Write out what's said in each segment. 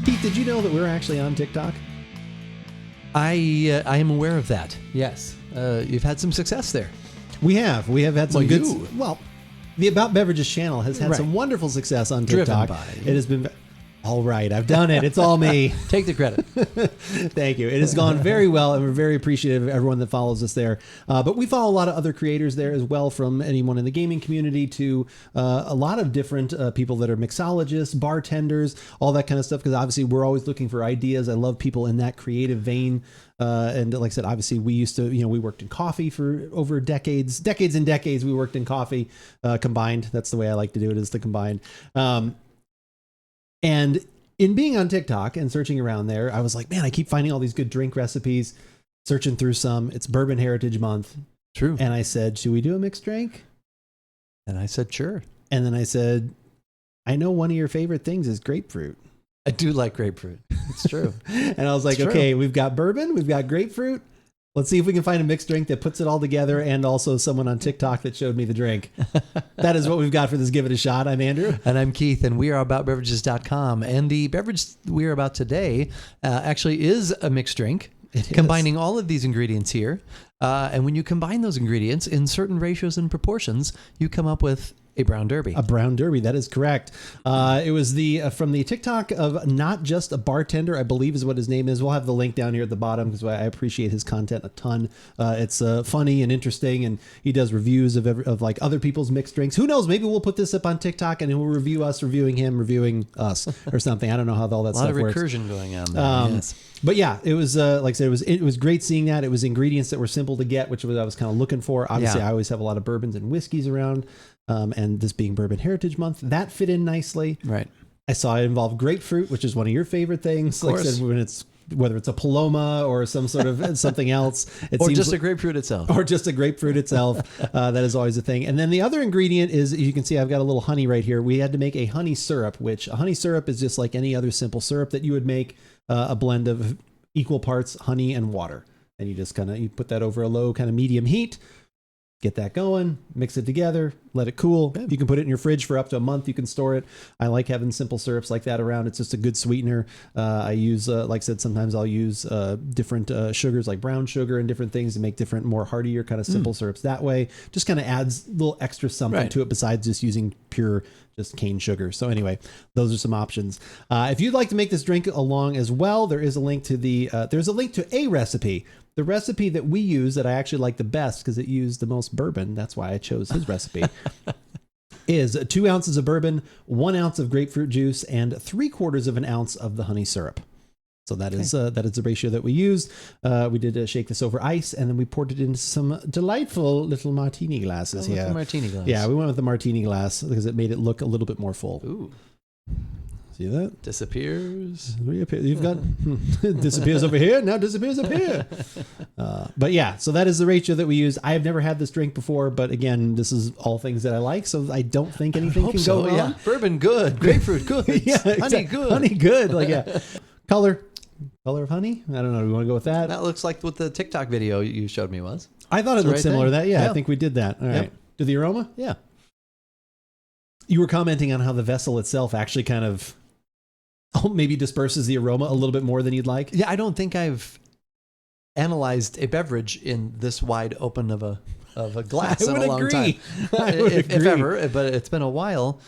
Keith, did you know that we're actually on TikTok? I am aware of that. Yes, you've had some success there. We have had some good. you. Well, the About Beverages channel has had Right. some wonderful success on Driven TikTok. by. It has been. All right, I've done it. It's all me. Take the credit. Thank you. It has gone very well, and we're very appreciative of everyone that follows us there. But we follow a lot of other creators there as well, from anyone in the gaming community to a lot of different people that are mixologists, bartenders, all that kind of stuff, because obviously we're always looking for ideas. I love people in that creative vein. And like I said, obviously we used to, we worked in coffee for over decades and decades. We worked in coffee combined. That's the way I like to do it, is the combined. And in being on TikTok and searching around there, I was like, man, I keep finding all these good drink recipes, searching through some. It's Bourbon Heritage Month. True. And I said, should we do a mixed drink? And I said, sure. And then I said, I know one of your favorite things is grapefruit. I do like grapefruit. It's true. And I was like, It's okay, true. we've got bourbon, we've got grapefruit. Let's see if we can find a mixed drink that puts it all together, and also someone on TikTok that showed me the drink. That is what we've got for this Give It a Shot. I'm Andrew. And I'm Keith, and we are AboutBeverages.com. And the beverage we are about today actually is a mixed drink, combining all of these ingredients here. And when you combine those ingredients in certain ratios and proportions, you come up with a brown derby. A brown derby, that is correct. It was the from the TikTok of Not Just a Bartender, I believe is what his name is. We'll have the link down here at the bottom because I appreciate his content a ton. It's funny and interesting, and he does reviews of like other people's mixed drinks. Who knows? Maybe we'll put this up on TikTok and he'll review us, reviewing him, reviewing us, or something. I don't know how all that a lot stuff of works. recursion going on there. Yes. But yeah, it was like I said, it was great seeing that. It was ingredients that were simple to get, which was I was kind of looking for. Obviously, Yeah. I always have a lot of bourbons and whiskeys around, and this being Bourbon Heritage Month, that fit in nicely. Right. I saw it involve grapefruit, which is one of your favorite things. Of course. Like I said, whether it's a Paloma or some sort of something else, Or just a grapefruit itself. or just a grapefruit itself. That is always a thing. And then the other ingredient is, you can see I've got a little honey right here. We had to make a honey syrup, which a honey syrup is just like any other simple syrup that you would make, a blend of equal parts honey and water. And you just you put that over a low kind of medium heat, get that going, mix it together, let it cool. Good. You can put it in your fridge for up to a month. You can store it. I like having simple syrups like that around. It's just a good sweetener. I use, like I said, sometimes I'll use different sugars like brown sugar and different things to make different, more heartier kind of simple syrups that way. Just kind of adds a little extra something to it besides just using pure just cane sugar. So anyway, those are some options. If you'd like to make this drink along as well, there is a link to there's a link to a recipe. The recipe that we use that I actually like the best because it used the most bourbon, that's why I chose his recipe, is 2 ounces of bourbon, 1 ounce of grapefruit juice, and 3/4 of an ounce of the honey syrup. So that is the ratio that we used. We did shake this over ice, and then we poured it into some delightful little martini glasses here. Martini glass. Yeah, we went with the martini glass because it made it look a little bit more full. Ooh. See that? Disappears. You've got disappears over here, now disappears up here. But yeah, so that is the ratio that we use. I have never had this drink before, but again, this is all things that I like, so I don't think anything can go wrong. Yeah. Bourbon good, grapefruit good, Yeah, honey good. Honey good. Like, yeah. Color of honey? I don't know. Do you want to go with that? That looks like what the TikTok video you showed me was. I thought it looked right similar to thing. that. Yeah, Yeah. I think we did that. All right. Yep. To the aroma? Yeah. You were commenting on how the vessel itself actually kind of maybe disperses the aroma a little bit more than you'd like. Yeah, I don't think I've analyzed a beverage in this wide open of a glass in a long time. I would if agree. ever, but it's been a while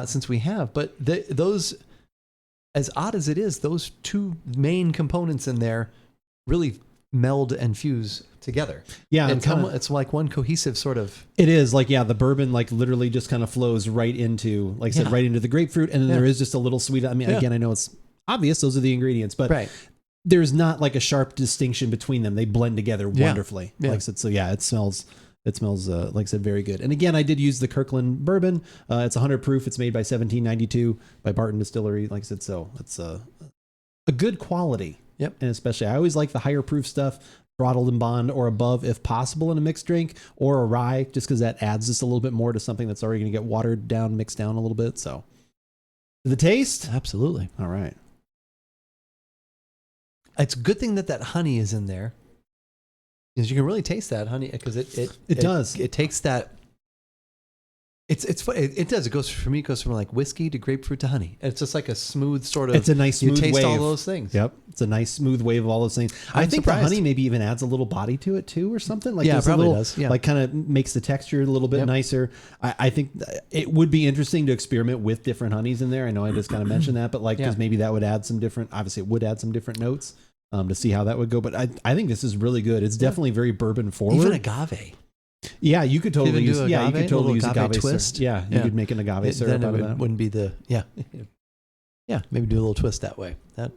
since we have. But those, as odd as it is, those two main components in there really meld and fuse together. Yeah, it's like one cohesive sort of. It is like, yeah, the bourbon like literally just kind of flows right into, like I said, right into the grapefruit, and then there is just a little sweet. I mean, again, I know it's obvious; those are the ingredients, but there's not like a sharp distinction between them. They blend together wonderfully. Yeah. Like I said, so yeah, it smells. It smells, like I said, very good. And again, I did use the Kirkland bourbon. It's 100 proof. It's made by 1792 by Barton Distillery. Like I said, so it's a good quality. Yep. And especially, I always like the higher proof stuff, throttled and bond or above, if possible, in a mixed drink, or a rye, just because that adds just a little bit more to something that's already going to get watered down, mixed down a little bit. So, the taste? Absolutely. All right. It's a good thing that honey is in there, because you can really taste that honey, because it does. It takes that It's funny. It does. It goes for me. It goes from like whiskey to grapefruit to honey. It's just like a smooth sort of. It's a nice smooth you taste wave. all those things. Yep, it's a nice smooth wave of all those things. I I'm think surprised. the honey maybe even adds a little body to it too, or something. Like Yeah, there's a probably little, does. Yeah. like kind of makes the texture a little bit Yep. nicer. I think it would be interesting to experiment with different honeys in there. I know I just kind of mentioned that, but like because maybe that would add some different. Obviously, it would add some different notes to see how that would go. But I think this is really good. It's definitely very bourbon forward. Even agave. Yeah, you could totally Even use. do Yeah, you could agave, totally a use little agave agave twist. twist. Yeah, you could make an agave syrup Then out of it that. wouldn't be the yeah. Maybe do a little twist that way. That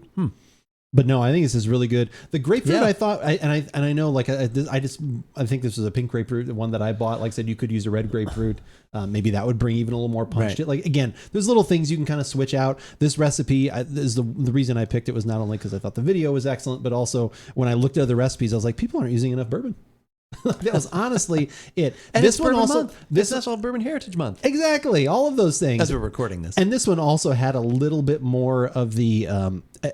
But no, I think this is really good. The grapefruit, Yeah. I thought, I know, like I think this was a pink grapefruit, the one that I bought. Like I said, you could use a red grapefruit. Maybe that would bring even a little more punch to it. Like again, there's little things you can kind of switch out. This recipe is the reason I picked it was not only because I thought the video was excellent, but also when I looked at other recipes, I was like, people aren't using enough bourbon. That was honestly it. and this it's one Bourbon also, month. this National Bourbon Heritage Month. exactly all of those things. As we're recording this, And this one also had a little bit more of the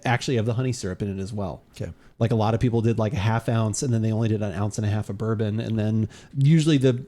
actually of the honey syrup in it as well. okay. Like a lot of people did like a half ounce, and then they only did an ounce and a half of bourbon, and then usually the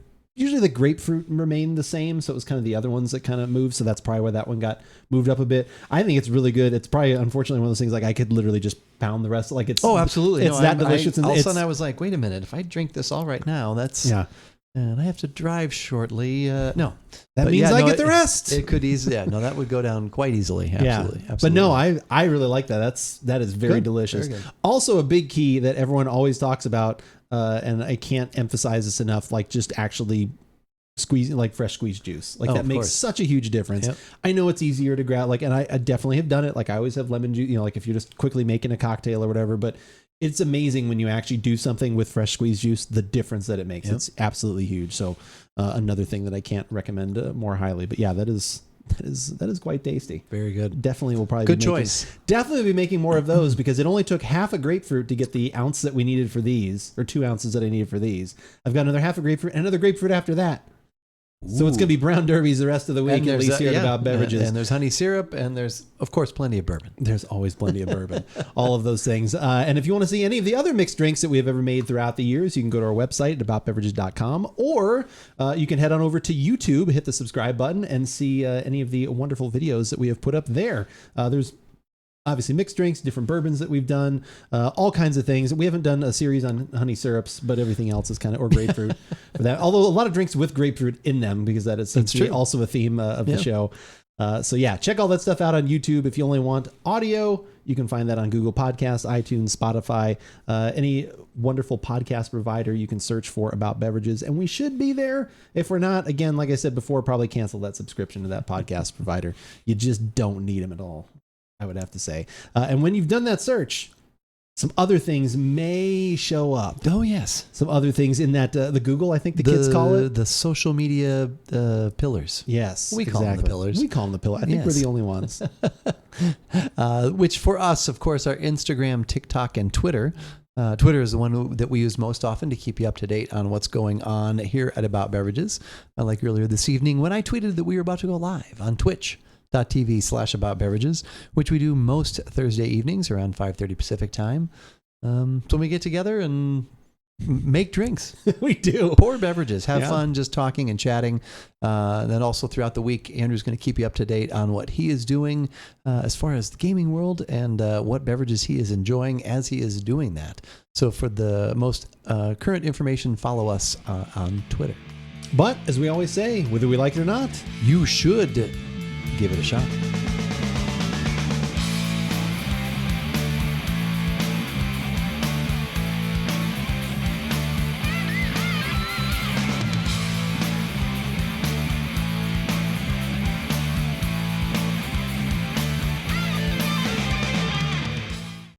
grapefruit remained the same, so it was kind of the other ones that kind of moved. So that's probably why that one got moved up a bit. I think it's really good. It's probably unfortunately one of those things like I could literally just pound the rest. Like it's Absolutely. it's that delicious. All of a it's, sudden, I was like, wait a minute. If I drink this all right now, that's yeah. And I have to drive shortly. No, That But means yeah, I no, get the rest. It could easily. Yeah, no, that would go down quite easily. Absolutely. Yeah. Absolutely. But no, I really like that. That is very Good. delicious. Very good. Also, a big key that everyone always talks about, and I can't emphasize this enough, like just actually squeezing like fresh squeezed juice. Like that of makes course. such a huge difference. Yep. I know it's easier to grab, like, and I definitely have done it. Like I always have lemon juice, like if you're just quickly making a cocktail or whatever, but it's amazing when you actually do something with fresh squeezed juice, the difference that it makes. Yep. It's absolutely huge. So another thing that I can't recommend more highly, but yeah, that is quite tasty. Very good. Definitely will probably Good be making, choice. Definitely be making more of those because it only took half a grapefruit to get the ounce that we needed for these, or 2 ounces that I needed for these. I've got another half a grapefruit and another grapefruit after that. So it's going to be brown derbies the rest of the week, And at there's least here at yeah, About Beverages. And there's honey syrup, and there's of course plenty of bourbon. There's always plenty of bourbon, all of those things. And if you want to see any of the other mixed drinks that we have ever made throughout the years, you can go to our website at aboutbeverages.com, or you can head on over to YouTube, hit the subscribe button, and see any of the wonderful videos that we have put up there. There's obviously mixed drinks, different bourbons that we've done, all kinds of things. We haven't done a series on honey syrups, but everything else is kind of, or grapefruit for that. Although a lot of drinks with grapefruit in them, because that is true. also a theme of the show. So yeah, check all that stuff out on YouTube. If you only want audio, you can find that on Google Podcasts, iTunes, Spotify, any wonderful podcast provider. You can search for About Beverages, and we should be there. If we're not, again, like I said before, probably cancel that subscription to that podcast provider. You just don't need them at all, I would have to say. And when you've done that search, some other things may show up. Oh yes, Some other things in that the Google, I think the kids call it. the social media pillars. Yes, We call them the pillars. We call them the pillars. I think we're Yes. the only ones. Which for us, of course, are Instagram, TikTok, and Twitter. Twitter is the one that we use most often to keep you up to date on what's going on here at About Beverages. Like earlier this evening when I tweeted that we were about to go live on twitch.tv/aboutbeverages, which we do most Thursday evenings around 5:30 Pacific time. So we get together and make drinks, We do. pour beverages, have Yeah. fun, just talking and chatting. Then also throughout the week, Andrew's going to keep you up to date on what he is doing as far as the gaming world and what beverages he is enjoying as he is doing that. So for the most current information, follow us on Twitter. But as we always say, whether we like it or not, You should give it a shot.